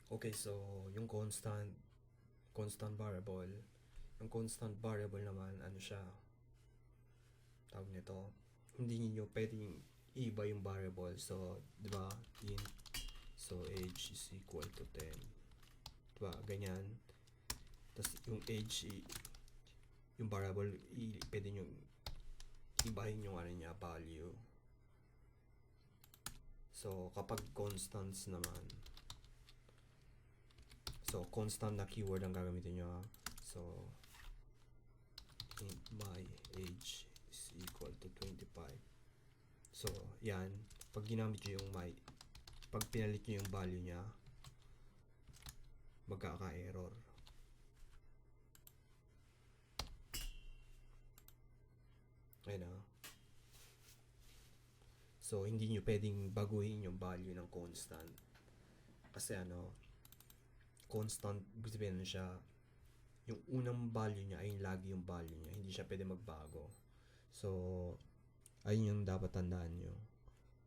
Okay, so yung constant variable, yung constant variable naman, ano siya, tawag nito, hindi niyo pwedeng iba yung variable. So, di ba, int, so age is equal to 10. Di ba, ganyan. Tapos yung age, yung variable, pwede nyo ibahin yung ano niya, value. So, kapag constants naman, so, constant na keyword ang gagamitin nyo. So, int my age is equal to 25. So, yan. Pag ginamit nyo yung my, pag pinalit nyo yung value niya, magkaka-error. Ayun na. So, hindi nyo pwedeng baguhin yung value ng constant. Kasi ano, constant, ibig sabihin siya, yung unang value niya ay lagi yung value niya. Hindi siya pwede magbago. So, ayun yung dapat tandaan nyo.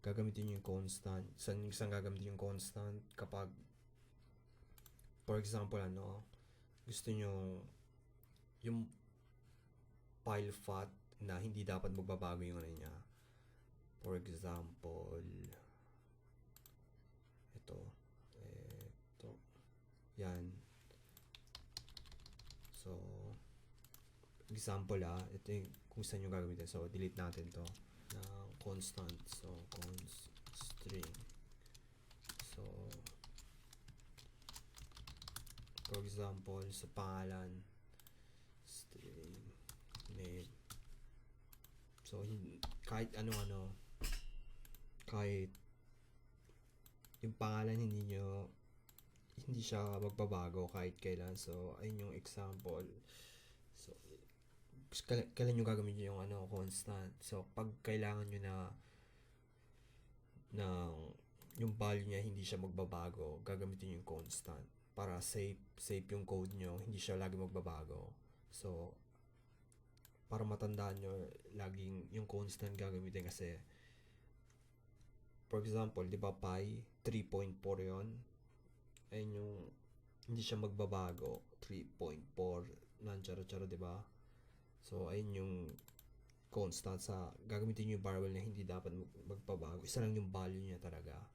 Gagamitin nyo yung constant. Saan gagamitin yung constant? Kapag, for example, ano, gusto nyo yung file fat na hindi dapat magbabago yung ano niya. For example, ito, yan. So, example ito yung kung saan yung gagamitin. So, delete natin to na constant. So, const string. So, for example, sa pangalan, string name. So, kahit ano-ano, kahit yung pangalan hindi siya magbabago kahit kailan. So, ayun yung example. So, kailan nyo gagamitin yung ano, constant. So, pag kailangan nyo na yung value niya hindi siya magbabago, gagamitin yung constant para safe yung code nyo, hindi siya lagi magbabago. So, para matandaan nyo, laging yung constant gagamitin kasi, for example, di ba pi, 3.4 yon. Ayun yung, hindi siya magbabago, 3.4, nancharo-charo, di ba? So, ayun yung constant sa, gagamitin nyo yung variable na hindi dapat magbabago. Isa lang yung value niya talaga.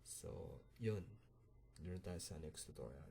So, yun. Doon tayo sa next tutorial.